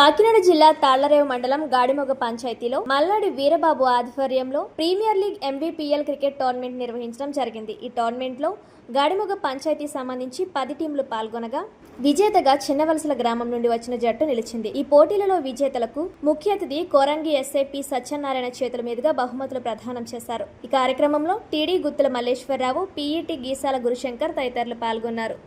కాకినాడ జిల్లా తాళ్లరేవు మండలం గాడిమొగ పంచాయతీలో మల్లాడి వీరబాబు ఆధ్వర్యంలో ప్రీమియర్ లీగ్ ఎంవీపీఎల్ క్రికెట్ టోర్నమెంట్ నిర్వహించడం జరిగింది. ఈ టోర్నమెంట్ లో గాడిమొగ పంచాయతీ సంబంధించి 10 టీంలు పాల్గొనగా విజేతగా చిన్నవలసల గ్రామం నుండి వచ్చిన జట్టు నిలిచింది. ఈ పోటీలలో విజేతలకు ముఖ్య అతిథి కోరంగి ఎస్ఐపి సత్యనారాయణ చేతుల మీదుగా బహుమతులు ప్రదానం చేశారు. ఈ కార్యక్రమంలో టీడీ గుత్తుల మల్లేశ్వరరావు, పీఈటీ గీసాల గురుశంకర్ తదితరులు పాల్గొన్నారు.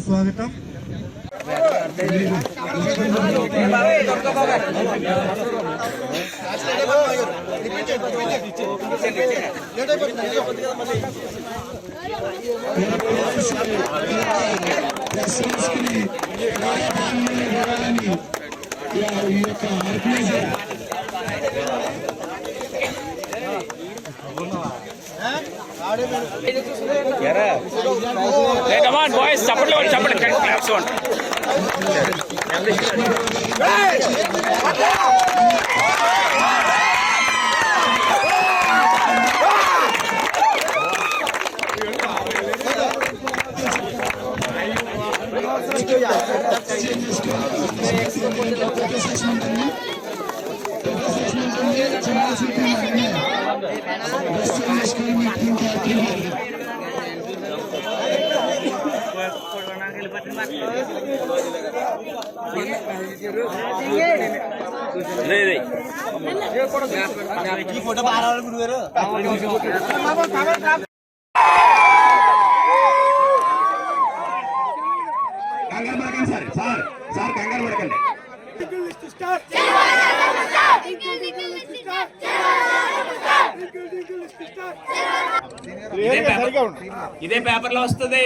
స్వాగతం. Come on, boys, support claps on. ఇదే పేపర్ లో వస్తుంది.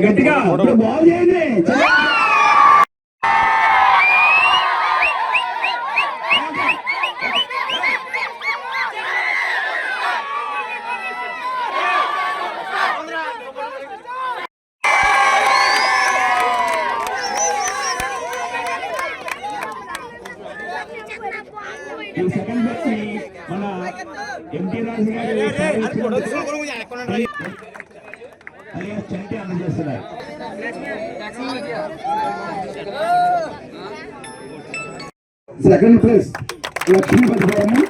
గట్టిగా బాగు చేయండి. సెకండ్ బెస్ట్ మన ఎంటీ రాజు గారు చంటి అందజేస్తున్నారు. Second place Lakshmipatipuramu,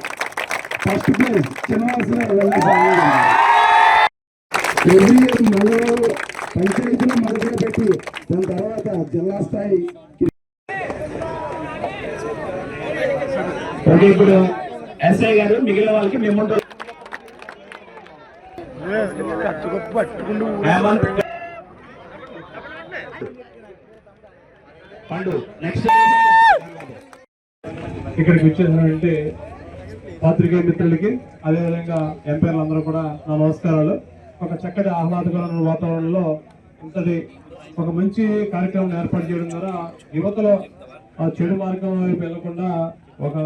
first place Chinnavasarao. పంచాయతీలో మొదలుగా పెట్టి దాని తర్వాత జిల్లా స్థాయి. ఇప్పుడు ఎస్ఐ గారు మిగిలిన వాళ్ళకి మేము ఇక్కడికి వచ్చేసినటువంటి పాత్రికేయ మిత్రులకి, అదేవిధంగా ఎంపీలు అందరూ కూడా నా నమస్కారాలు. ఒక చక్కటి ఆహ్లాదకరమైన వాతావరణంలో ఇంతటి ఒక మంచి కార్యక్రమం ఏర్పాటు చేయడం ద్వారా యువతలో ఆ చెడు మార్గం వైపు వెళ్లకుండా ఒక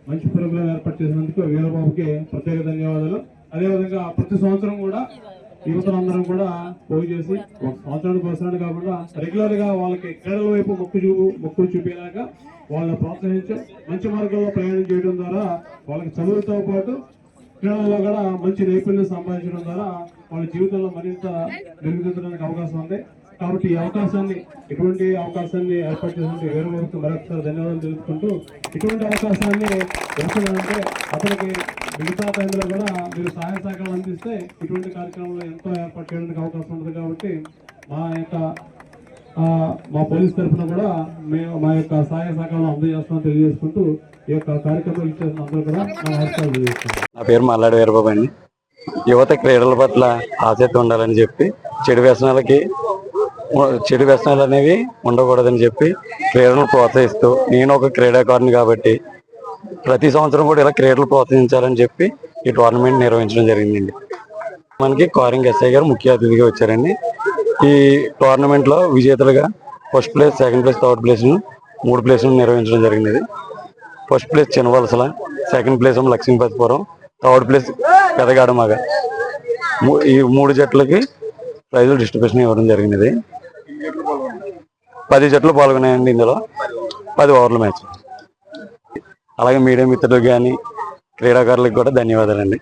మంచి ప్రోగ్రాం ఏర్పాటు చేసినందుకు వీరబాబుకి ప్రత్యేక ధన్యవాదాలు. అదేవిధంగా ప్రతి సంవత్సరం కూడా యువతలందరం కూడా పోగు చేసి ఒక సంవత్సరానికి వస్తున్నాడు కాకుండా రెగ్యులర్ గా వాళ్ళకి క్రీడల వైపు మొక్కు చూపేలాగా వాళ్ళని ప్రోత్సహించి మంచి మార్గంలో ప్రయాణం చేయడం ద్వారా వాళ్ళకి చదువుతో పాటు క్రీడల్లో కూడా మంచి నైపుణ్యం సంపాదించడం ద్వారా వాళ్ళ జీవితంలో మరింత మెరుగుదిద్దడానికి అవకాశం ఉంది. కాబట్టి ఈ అవకాశాన్ని, ఇటువంటి అవకాశాన్ని ఏర్పాటు చేసినట్టు వీరబాబుకి మరొకసారి ధన్యవాదాలు తెలుసుకుంటూ, ఇటువంటి అవకాశాన్ని ఎంచుకుంటే అతనికి మిగతా టైంలో కూడా మీరు సహాయ సహకారం అందిస్తే ఇటువంటి కార్యక్రమంలో ఎంతో ఏర్పాటు చేయడానికి అవకాశం ఉంటుంది. కాబట్టి మా పోలీస్ తరఫున కూడా మేము మా యొక్క సహాయ సహకారం అందజేస్తామని తెలియజేసుకుంటూ ఈ యొక్క కార్యక్రమం ఇచ్చేసిన అందరూ కూడా నమస్కారాలు తెలియజేస్తున్నాం. నా పేరు మల్లాడి వీరబాబు అండి. యువత క్రీడల పట్ల ఆసక్తి ఉండాలని చెప్పి, చెడు వ్యసనాలు అనేవి ఉండకూడదని చెప్పి క్రీడలను ప్రోత్సహిస్తూ, నేను ఒక క్రీడాకారుని కాబట్టి ప్రతి సంవత్సరం కూడా ఇలా క్రీడలు ప్రోత్సహించాలని చెప్పి ఈ టోర్నమెంట్ నిర్వహించడం జరిగిందండి. మనకి కోరంగి ఎస్ఐ గారు ముఖ్య అతిథిగా వచ్చారండి. ఈ టోర్నమెంట్ లో విజేతలుగా first place, second place, third place 3 ప్లేసులు నిర్వహించడం జరిగినది. First place Chinnavalasa, second place Lakshmipatipuram, third place Pedagadamaga. ఈ 3 జట్లకి ప్రైజులు డిస్ట్రిబ్యూషన్ ఇవ్వడం జరిగినది. 10 జట్లు పాల్గొన్నాయండి. ఇందులో 10 ఓవర్ల మ్యాచ్. అలాగే మీడియా మిత్రులకు కానీ, క్రీడాకారులకు కూడా ధన్యవాదాలండి.